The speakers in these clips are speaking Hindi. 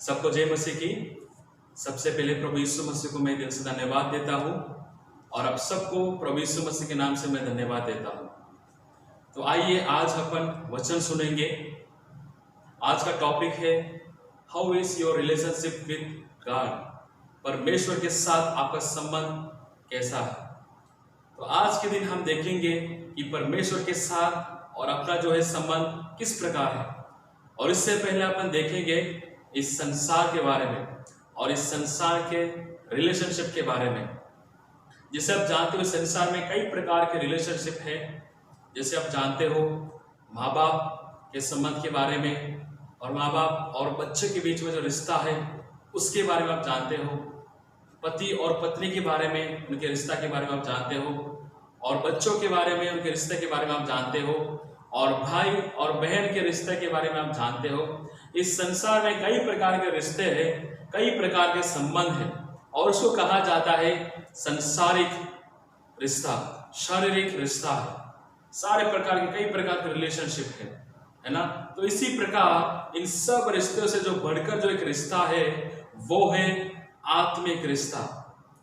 सबको जय मसीह की। सबसे पहले प्रभु यीशु मसीह को मैं दिल से धन्यवाद देता हूँ और आप सबको प्रभु यीशु मसीह के नाम से मैं धन्यवाद देता हूँ। तो आइए आज अपन वचन सुनेंगे। आज का टॉपिक है how is your relationship with God. परमेश्वर के साथ आपका संबंध कैसा है। तो आज के दिन हम देखेंगे कि परमेश्वर के साथ और अपना जो है संबंध किस प्रकार है। और इससे पहले अपन देखेंगे इस संसार के बारे में और इस संसार के रिलेशनशिप के बारे में। जैसे आप जानते हो संसार में कई प्रकार के रिलेशनशिप है। जैसे आप जानते हो माँ बाप के संबंध के बारे में, और माँ बाप और बच्चे के बीच में जो रिश्ता है उसके बारे में आप जानते हो। पति और पत्नी के बारे में, उनके रिश्ता के बारे में आप जानते हो। और बच्चों के बारे में, उनके रिश्ते के बारे में आप जानते हो। और भाई और बहन के रिश्ते के बारे में आप जानते हो। इस संसार में कई प्रकार के रिश्ते हैं, कई प्रकार के संबंध हैं, और उसको कहा जाता है संसारिक रिश्ता, शारीरिक रिश्ता है। सारे प्रकार के कई प्रकार के रिलेशनशिप है ना। तो इसी प्रकार इन सब रिश्तों से जो बढ़कर जो एक रिश्ता है वो है आत्मिक रिश्ता,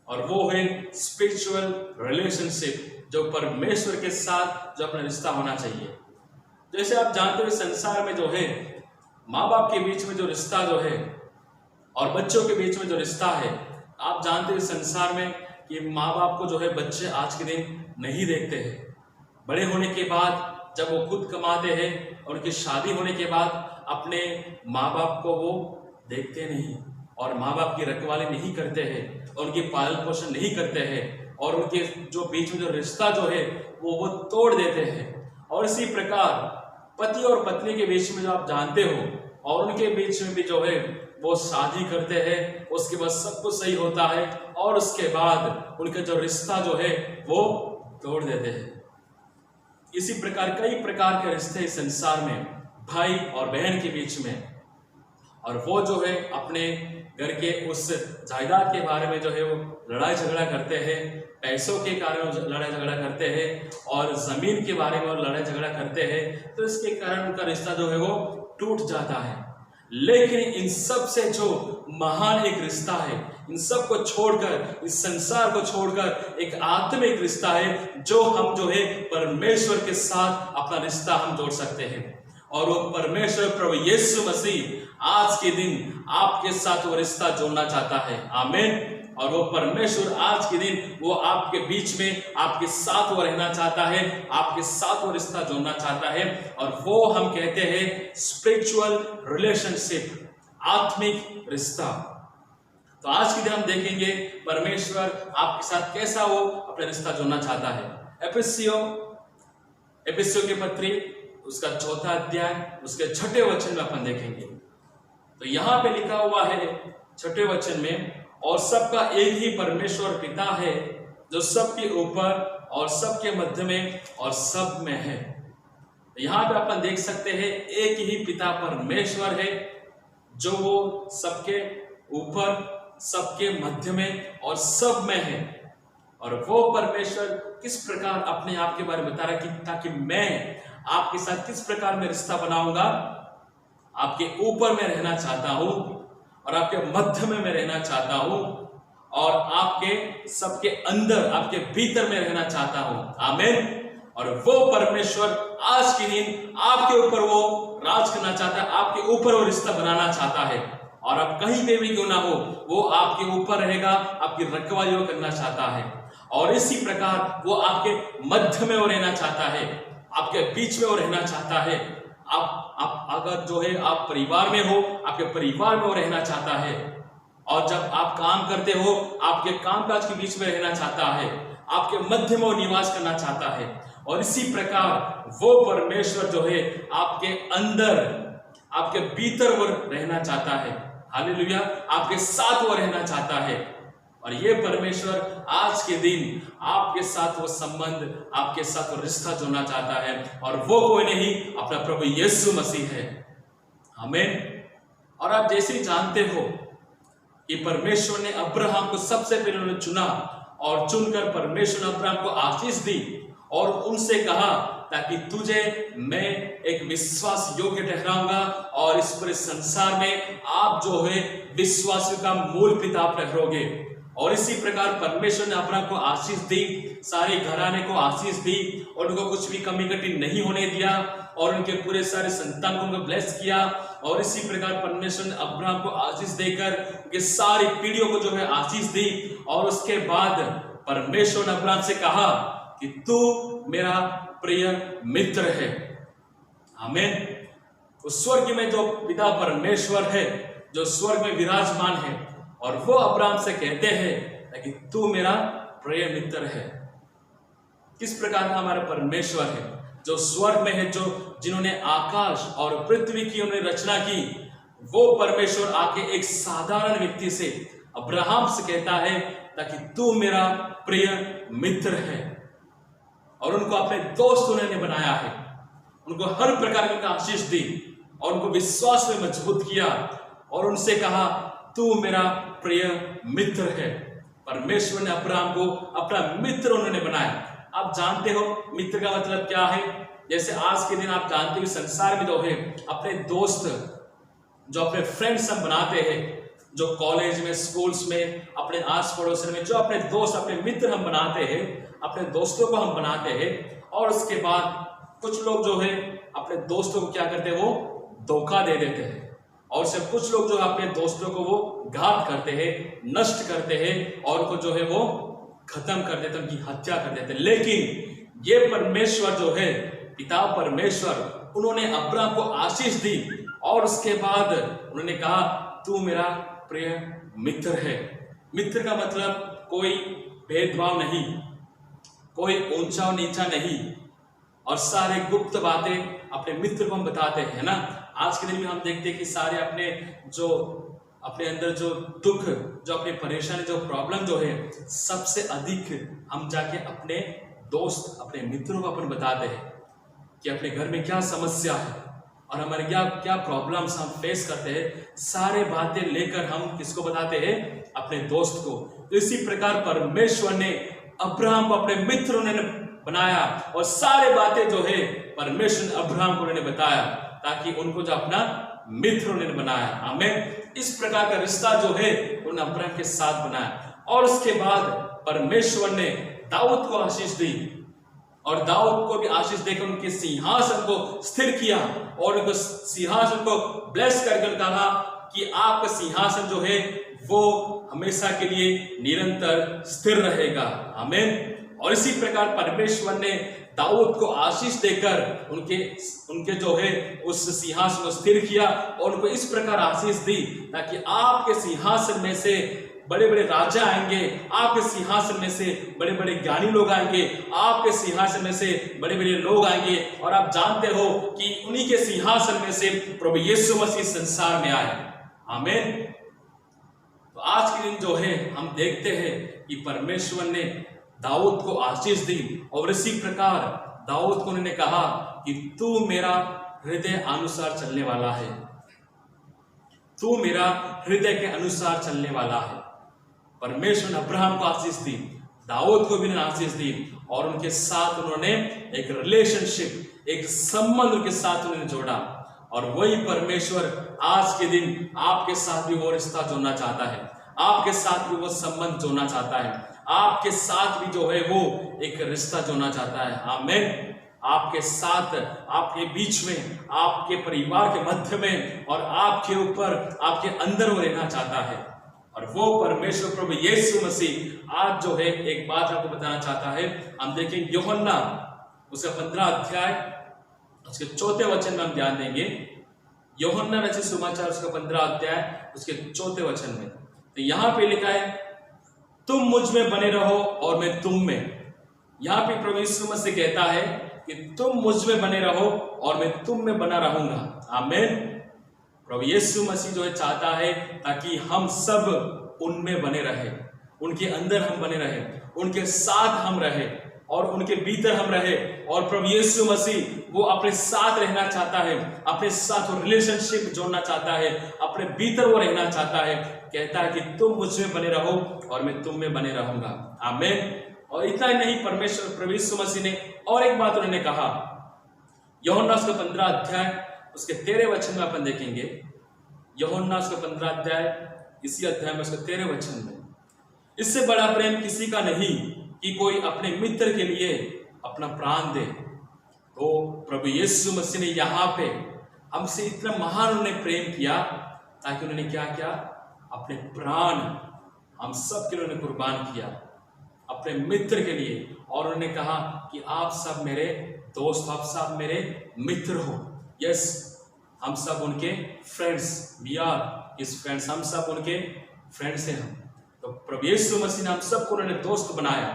और वो है स्पिरिचुअल रिलेशनशिप, जो परमेश्वर के साथ जो अपना रिश्ता होना चाहिए। जैसे आप जानते हो संसार में जो है माँ बाप के बीच में जो रिश्ता जो है और बच्चों के बीच में जो रिश्ता है, आप जानते हो संसार में कि माँ बाप को जो है बच्चे आज के दिन नहीं देखते हैं। बड़े होने के बाद जब वो खुद कमाते हैं और उनकी शादी होने के बाद अपने माँ बाप को वो देखते नहीं और माँ बाप की रखवाली नहीं करते हैं और उनकी पालन पोषण नहीं करते हैं, और उनके जो बीच में जो रिश्ता जो है वो तोड़ देते हैं। और इसी प्रकार पति और पत्नी के बीच में जो आप जानते हो, और उनके बीच में भी जो है वो शादी करते हैं, उसके बाद सब कुछ सही होता है और उसके बाद उनका जो रिश्ता जो है वो तोड़ देते हैं। इसी प्रकार कई प्रकार के रिश्ते इस संसार में भाई और बहन के बीच में, और वो जो है अपने घर के उस जायदाद के बारे में जो है वो लड़ाई झगड़ा करते हैं, पैसों के कारण लड़ाई झगड़ा करते हैं, और जमीन के बारे में लड़ाई झगड़ा करते हैं। तो इसके कारण उनका रिश्ता जो है वो टूट जाता है। लेकिन इन सब से जो महान एक रिश्ता है, इन सब को छोड़कर, इस संसार को छोड़कर एक आत्मिक रिश्ता है, जो हम जो है परमेश्वर के साथ अपना रिश्ता हम जोड़ सकते हैं। और वो परमेश्वर प्रभु यीशु मसीह आज के दिन आपके साथ वो रिश्ता जोड़ना चाहता है। आमीन। और वो परमेश्वर आज के दिन वो आपके बीच में, आपके साथ वो रहना चाहता है, आपके साथ वो रिश्ता जोड़ना चाहता है, और वो हम कहते हैं स्पिरिचुअल रिलेशनशिप, आत्मिक रिश्ता। तो आज के दिन हम देखेंगे परमेश्वर आपके साथ कैसा वो अपना रिश्ता जोड़ना चाहता है। एफिसियों की पत्री उसका 4 अध्याय उसके 6 वचन में अपन देखेंगे। तो यहाँ पे लिखा हुआ है 6 वचन में, और सबका एक ही परमेश्वर पिता है, जो सबके ऊपर और सबके मध्य में और सब में है। यहाँ पे अपन देख सकते हैं एक ही पिता परमेश्वर है, जो वो सबके ऊपर, सबके मध्य में और सब में है। और वो परमेश्वर किस प्रकार अपने आप के बारे में बता रहा है कि ताकि मैं आपके साथ किस प्रकार में रिश्ता बनाऊंगा। आपके ऊपर में रहना चाहता हूं, और आपके मध्य में मैं रहना चाहता हूं, और आपके सबके अंदर, आपके भीतर में रहना चाहता हूं। आमीन। और वो परमेश्वर आज के दिन आपके ऊपर वो राज करना चाहता है, आपके ऊपर वो रिश्ता बनाना चाहता है। और आप कहीं पे भी क्यों ना हो, वो आपके ऊपर रहेगा, आपकी रखवाली वो करना चाहता है। और इसी प्रकार वो आपके मध्य में वो रहना चाहता है, आपके बीच में वो रहना चाहता है। आप अगर जो है आप परिवार में हो, आपके परिवार में वो रहना चाहता है। और जब आप काम करते हो, आपके कामकाज के बीच में रहना चाहता है, आपके मध्य में वो निवास करना चाहता है। और इसी प्रकार वो परमेश्वर जो है आपके अंदर, आपके भीतर वो रहना चाहता है। हालेलुया। आपके साथ वो रहना चाहता है। और ये परमेश्वर आज के दिन आपके साथ वो संबंध, आपके साथ वो रिश्ता जोड़ना चाहता है, और वो कोई नहीं, अपना प्रभु यीशु मसीह है। आमीन। और आप जैसे ही जानते हो कि परमेश्वर ने अब्राहम को सबसे पहले चुना, और चुनकर परमेश्वर ने अब्राहम को आशीष दी और उनसे कहा ताकि तुझे मैं एक विश्वास योग्य ठहराऊंगा और इस पूरे संसार में आप जो है विश्वासियों का मूल पिता आप ठहरोगे। और इसी प्रकार परमेश्वर ने अब्राहम को आशीष दी, सारे घराने को आशीष दी और उनको कुछ भी कमी कटी नहीं होने दिया और उनके पूरे सारे संतान को उनको ब्लेस किया। और इसी प्रकार परमेश्वर ने अब्राहम को आशीष देकर उनके सारी पीढ़ियों को जो है आशीष दी। और उसके बाद परमेश्वर ने अब्राहम से कहा कि तू मेरा प्रिय मित्र है। आमीन। उस स्वर्ग में जो पिता परमेश्वर है, जो स्वर्ग में विराजमान है, और वो अब्राहम से कहते हैं कि तू मेरा प्रिय मित्र है। किस प्रकार का हमारा परमेश्वर है जो स्वर्ग में है, जो जिन्होंने आकाश और पृथ्वी की उन्होंने रचना की, वो परमेश्वर आके एक साधारण व्यक्ति से अब्राहम से कहता है ताकि तू मेरा प्रिय मित्र है। और उनको अपने दोस्त उन्होंने बनाया है, उनको हर प्रकार की आशीष दी और उनको विश्वास में मजबूत किया और उनसे कहा तू मेरा प्रिय मित्र है। परमेश्वर ने अब्राहम को अपना मित्र उन्होंने बनाया। आप जानते हो मित्र का मतलब क्या है? जैसे आज के दिन आप जानते हो संसार में जो है अपने दोस्त, जो अपने फ्रेंड्स हम बनाते हैं, जो कॉलेज में, स्कूल्स में, अपने आस पड़ोस में जो अपने दोस्त, अपने मित्र हम बनाते हैं, अपने दोस्तों को हम बनाते हैं। और उसके बाद कुछ लोग जो है अपने दोस्तों को क्या करते हैं, वो धोखा दे देते हैं। और से कुछ लोग जो अपने दोस्तों को वो घात करते हैं, नष्ट करते हैं और उनको जो है वो खत्म कर देते हैं, उनकी हत्या कर देते हैं। लेकिन ये परमेश्वर जो है, पिता परमेश्वर, उन्होंने अब्राहम को आशीष दी और उसके बाद उन्होंने कहा तू मेरा प्रिय मित्र है। मित्र का मतलब कोई भेदभाव नहीं, कोई ऊंचा और नीचा नहीं, और सारे गुप्त बातें अपने मित्र को हम बताते हैं ना। आज के दिन में हम देखते हैं कि सारे अपने अंदर जो दुख, जो अपनी परेशानी, जो प्रॉब्लम जो है, सबसे अधिक हम जाके अपने दोस्त, अपने मित्रों को अपन बताते हैं कि अपने घर में क्या समस्या है और हमारे क्या प्रॉब्लम्स हम फेस करते हैं। सारे बातें लेकर हम किसको बताते हैं? अपने दोस्त को। तो इसी प्रकार परमेश्वर ने अब्राहम को अपने मित्र उन्होंने बनाया और सारे बातें जो है परमेश्वर ने अब्राहम को उन्होंने बताया ताकि उनको जो अपना मित्र उन्होंने बनाया। आमीन। इस प्रकार का रिश्ता जो है उन्होंने अब्राहम के साथ बनाया। और उसके बाद परमेश्वर ने दाऊद को आशीष दी और दाऊद को भी आशीष देकर उनके सिंहासन को स्थिर किया और उनको सिंहासन को ब्लेस करके कहा कि आपका सिंहासन जो है वो हमेशा के लिए निरंतर स्थिर रहेगा। आमीन। और इसी प्रकार परमेश्वर ने दाऊद को आशीष देकर उनके जो है उस सिंहासन को स्थिर किया और उनको इस प्रकार आशीष दी ताकि आपके सिंहासन में से बड़े बड़े राजा आएंगे, आपके सिंहासन में से बड़े बड़े ज्ञानी लोग आएंगे, आपके सिंहासन में से बड़े बड़े लोग आएंगे। और आप जानते हो कि उन्हीं के सिंहासन में से प्रभु यीशु मसीह संसार में आए। आमीन। तो आज के दिन जो है हम देखते हैं कि परमेश्वर ने दाऊद को आशीष दी और इसी प्रकार दाऊद को उन्होंने कहा कि तू मेरा हृदय अनुसार चलने वाला है, तू मेरा हृदय के अनुसार चलने वाला है। परमेश्वर ने अब्राहम को आशीष दी, दाऊद को भी आशीष दी और उनके साथ उन्होंने एक रिलेशनशिप, एक संबंध उनके साथ उन्होंने जोड़ा। और वही परमेश्वर आज के दिन आपके साथ भी वो रिश्ता जोड़ना चाहता है, आपके साथ भी वो संबंध जोड़ना चाहता है, आपके साथ भी जो है वो एक रिश्ता जोड़ना चाहता है। आमीन। आपके साथ, आपके बीच में, आपके परिवार के मध्य में और आपके ऊपर, आपके अंदर वो रहना चाहता है। और वो परमेश्वर प्रभु यीशु मसीह आज जो है एक बात आपको बताना चाहता है। हम देखें यूहन्ना उसका 15 अध्याय उसके 4 वचन में हम ध्यान देंगे। यूहन्ना रचित सुसमाचार उसका 15 अध्याय उसके 4 वचन में तो यहाँ पे लिखा है तुम मुझ में बने रहो और मैं तुम में। यहाँ पे प्रभु यीशु मसीह कहता है कि तुम मुझ में बने रहो और मैं तुम में बना रहूंगा। आमीन। प्रभु यीशु मसीह जो है चाहता है ताकि हम सब उनमें बने रहे, उनके अंदर हम बने रहे, उनके साथ हम रहे और उनके भीतर हम रहे। और प्रभु यीशु मसीह वो अपने साथ रहना चाहता है, अपने साथ वो रिलेशनशिप जोड़ना चाहता है, अपने भीतर वो रहना चाहता है। कहता है कि तुम मुझ में बने रहो और मैं तुम में बने रहूंगा। आमीन। और इतना ही नहीं, परमेश्वर प्रभु यीशु मसीह ने और एक बात उन्होंने कहा यूहन्ना उसका 15 अध्याय उसके 13 वचन में अपन देखेंगे। यूहन्ना उसका 15 अध्याय इसी अध्याय में उसके 13 वचन में, इससे बड़ा प्रेम किसी का नहीं कि कोई अपने मित्र के लिए अपना प्राण दे। तो प्रभु यीशु मसीह ने यहाँ पे हमसे इतना महान उन्होंने प्रेम किया ताकि उन्होंने क्या किया, अपने प्राण हम सब के लिए उन्होंने कुर्बान किया अपने मित्र के लिए। और उन्होंने कहा कि आप सब मेरे दोस्त, आप सब मेरे मित्र हो। यस, हम सब उनके friends, we are his friends, हम सब उनके फ्रेंड्स हैं हम। तो प्रभु यीशु मसीह ने हम सबको उन्होंने दोस्त बनाया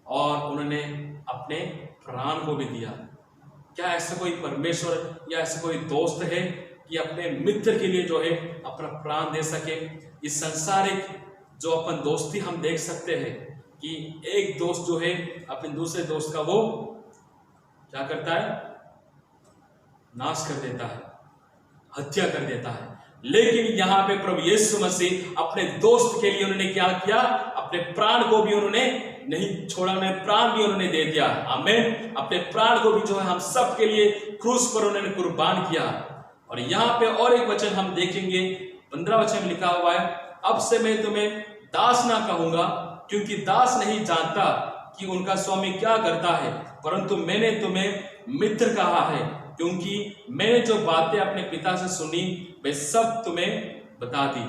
और उन्होंने अपने प्राण को भी दिया। क्या ऐसा कोई परमेश्वर या ऐसा कोई दोस्त है कि अपने मित्र के लिए जो है अपना प्राण दे सके? इस संसारिक जो अपन दोस्ती हम देख सकते हैं कि एक दोस्त जो है अपने दूसरे दोस्त का वो क्या करता है, नाश कर देता है, हत्या कर देता है। लेकिन यहाँ पे प्रभु यीशु मसीह अपने दोस्त के लिए उन्होंने क्या किया, अपने प्राण को भी उन्होंने नहीं छोड़ा, उन्होंने प्राण भी उन्होंने दे दिया। आमीन। अपने प्राण को भी जो है हम सब के लिए क्रूस पर उन्होंने कुर्बान किया। और यहाँ पे और एक वचन हम देखेंगे, 15 वचन में लिखा हुआ है, अब से मैं तुम्हें दास ना कहूंगा, क्योंकि दास नहीं जानता कि उनका स्वामी क्या करता है, परंतु मैंने तुम्हें मित्र कहा है, क्योंकि मैंने जो बातें अपने पिता से सुनी वे सब तुम्हें बता दी।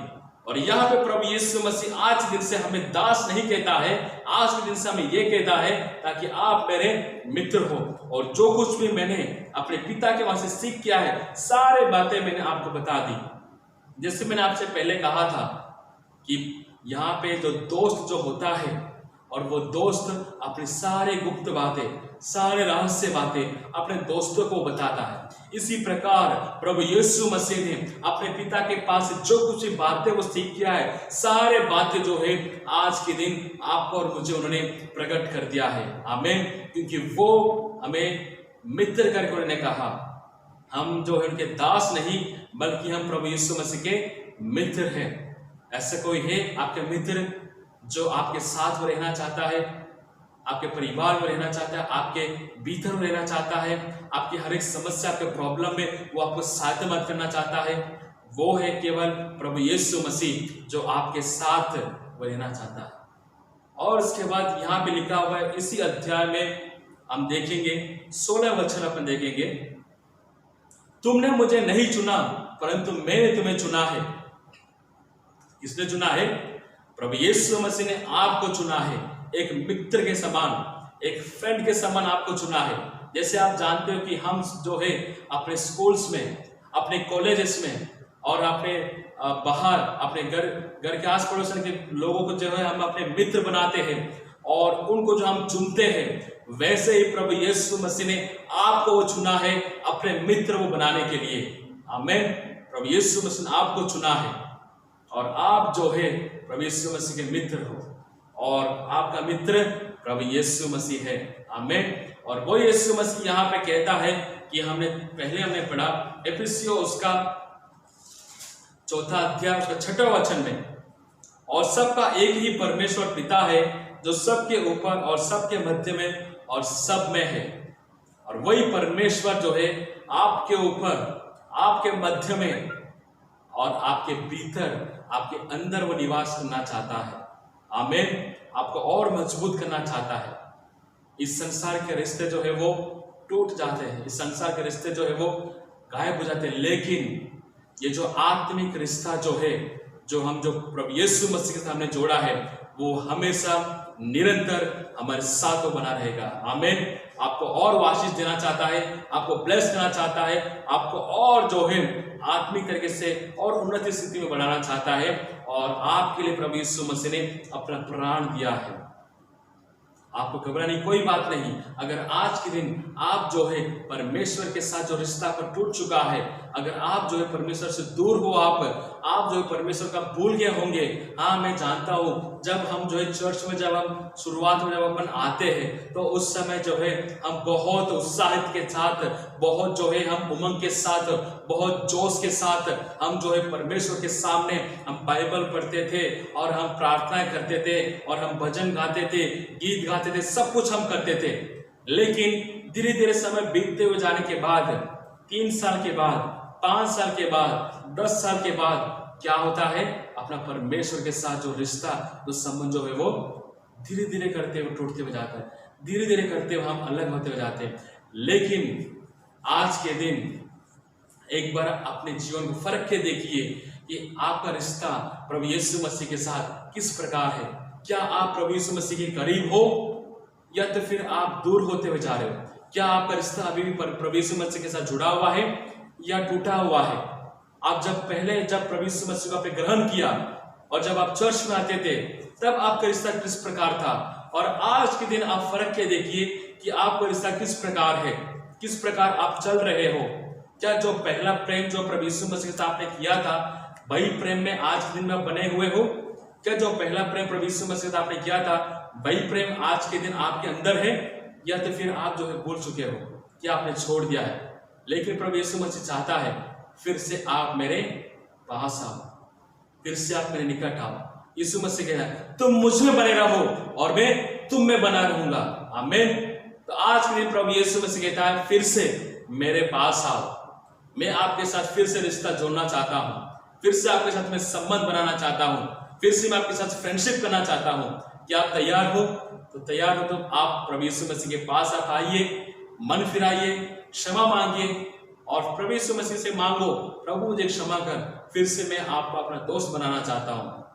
और यहाँ पे प्रभु यीशु मसीह आज के दिन से हमें दास नहीं कहता है, आज के दिन से हमें यह कहता है ताकि आप मेरे मित्र हो। और जो कुछ भी मैंने अपने पिता के वहां से सीख किया है, सारे बातें मैंने आपको बता दी। जैसे मैंने आपसे पहले कहा था कि यहाँ पे जो दोस्त जो होता है और वो दोस्त अपनी सारे गुप्त बातें, सारे रहस्य बातें अपने दोस्तों को बताता है। इसी प्रकार प्रभु यीशु मसीह ने अपने पिता के पास जो कुछ बातें वो सीख किया है, सारे बातें जो है आज के दिन आपको और मुझे उन्होंने प्रकट कर दिया है। आमीन। क्योंकि वो हमें मित्र करके उन्होंने कहा, हम जो है उनके दास नहीं बल्कि हम प्रभु यीशु मसीह के मित्र हैं। ऐसा कोई है आपके मित्र जो आपके साथ में रहना चाहता है, आपके परिवार में रहना चाहता है, आपके भीतर में रहना चाहता है, आपकी हर एक समस्या, आपके प्रॉब्लम में वो आपको सहायता मदद करना चाहता है? वो है केवल प्रभु यीशु मसीह जो आपके साथ वो रहना चाहता है। और इसके बाद यहाँ पे लिखा हुआ है इसी अध्याय में हम देखेंगे 16 वचन अपन देखेंगे, तुमने मुझे नहीं चुना परंतु मैंने तुम्हें चुना है। किसने चुना है? प्रभु यीशु मसीह ने आपको चुना है। एक मित्र के समान, एक फ्रेंड के समान आपको चुना है। जैसे आप जानते हो कि हम जो है अपने स्कूल्स में, अपने कॉलेजेस में और अपने बाहर अपने घर के आस पड़ोस के लोगों को जो है हम अपने मित्र बनाते हैं और उनको जो हम चुनते हैं, वैसे ही प्रभु यीशु मसीह ने आपको वो चुना है अपने मित्र वो बनाने के लिए। आमीन। प्रभु यीशु मसीह ने आपको चुना है और आप जो है प्रभु यीशु मसीह के मित्र हो और आपका मित्र प्रभु यीशु मसीह है। आमीन। और वो यीशु मसीह यहाँ पे कहता है कि हमने पढ़ा एफिसियों उसका 4 अध्याय उसका 6 वचन में, और सबका एक ही परमेश्वर पिता है जो सबके ऊपर और सबके मध्य में और सब में है। और वही परमेश्वर जो है आपके ऊपर, आपके मध्य में और आपके भीतर, आपके अंदर वो निवास करना चाहता है। आमीन। आपको और मजबूत करना चाहता है। इस संसार के रिश्ते जो है वो टूट जाते हैं, इस संसार के रिश्ते जो है वो गायब हो जाते हैं, लेकिन ये जो आत्मिक रिश्ता जो है, जो प्रभु यीशु मसीह के सामने जोड़ा है, वो हमेशा निरंतर हमारे साथ वो बना रहेगा। आमीन। आपको और आशीष देना चाहता है, आपको ब्लेस करना चाहता है, आपको और जो है आत्मिक तरीके से और उन्नति स्थिति में बढ़ाना चाहता है। और आपके लिए प्रभु यीशु मसीह ने अपना प्राण दिया है। आपको घबराने की कोई बात नहीं। अगर आज के दिन आप जो है परमेश्वर के साथ जो रिश्ता पर टूट चुका है, अगर आप जो है परमेश्वर से दूर हो, आप जो है परमेश्वर का भूल गए होंगे। हाँ, मैं जानता हूँ, जब हम जो है चर्च में जब हम शुरुआत में जब अपन आते हैं तो उस समय जो है हम बहुत उत्साहित के साथ, बहुत जो है हम उमंग के साथ, बहुत जोश के साथ हम जो है परमेश्वर के सामने हम बाइबल पढ़ते थे और हम प्रार्थनाएं करते थे और हम भजन गाते थे, गीत गाते थे, सब कुछ हम करते थे। लेकिन धीरे धीरे समय बीतते हुए जाने के बाद 3 साल के बाद, 5 साल के बाद, 10 साल के बाद क्या होता है, अपना परमेश्वर के साथ जो रिश्ता, जो संबंध जो है वो धीरे धीरे करते हुए टूटते हुए जाता है, धीरे धीरे करते हुए हम अलग होते हुए जाते हैं। लेकिन आज के दिन एक बार अपने जीवन को फर्क के देखिए कि आपका रिश्ता प्रभु यीशु मसीह के साथ किस प्रकार है। क्या आप प्रभु यीशु मसीह के करीब हो या तो फिर आप दूर होते हुए जा रहे हो? क्या आपका रिश्ता अभी भी प्रभु यीशु मसीह के साथ जुड़ा हुआ है या टूटा हुआ है? आप जब प्रभु यीशु मसीह को आपने ग्रहण किया और जब आप चर्च में आते थे तब आपका रिश्ता किस प्रकार था, और आज के दिन आप फर्क के देखिए कि आपका रिश्ता किस प्रकार है, किस प्रकार आप चल रहे हो। क्या जो पहला प्रेम जो प्रभु यीशु मसीह के साथ आपने किया था वही प्रेम में आज के दिन में बने हुए हो? क्या जो पहला प्रेम प्रभु यीशु मसीह के साथ आपने किया था वही प्रेम आज के दिन आपके अंदर है, या तो फिर आप जो है भूल चुके हो, क्या आपने छोड़ दिया है? लेकिन प्रभु यीशु मसीह चाहता है फिर से आप मेरे पास आओ, फिर से आप मेरे निकट आओ। यीशु मसीह कहता है तुम मुझ में बने रहो और मैं तुम में बना रहूंगा। आमीन। तो आज के दिन प्रभु यीशु मसीह कहता है फिर से मेरे पास आओ, मैं आपके साथ फिर से रिश्ता जोड़ना चाहता हूं, फिर से आपके साथ मैं संबंध बनाना चाहता हूं, फिर से मैं आपके साथ फ्रेंडशिप करना चाहता हूं। क्या आप तैयार हो? तो तैयार हो तो आप प्रभु यीशु मसीह के पास आप आइए, मन फिराइए, क्षमा मांगिए और प्रभु यीशु मसीह से मांगो, प्रभु मुझे क्षमा कर, फिर से मैं आपको अपना दोस्त बनाना चाहता हूं।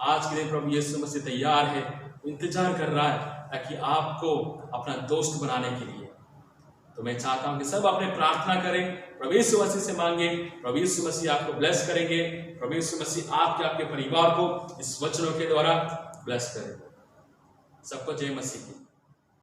आज के दिन प्रभु यीशु मसीह तैयार है, इंतजार कर रहा है ताकि आपको अपना दोस्त बनाने के लिए। तो मैं चाहता हूं कि सब अपने प्रार्थना करें, प्रभु यीशु मसीह से मांगे, प्रभु यीशु मसीह आपको ब्लेस करेंगे, प्रभु यीशु मसीह आपके परिवार को इस वचनों के द्वारा ब्लेस करेंगे। सबको जय मसीह की।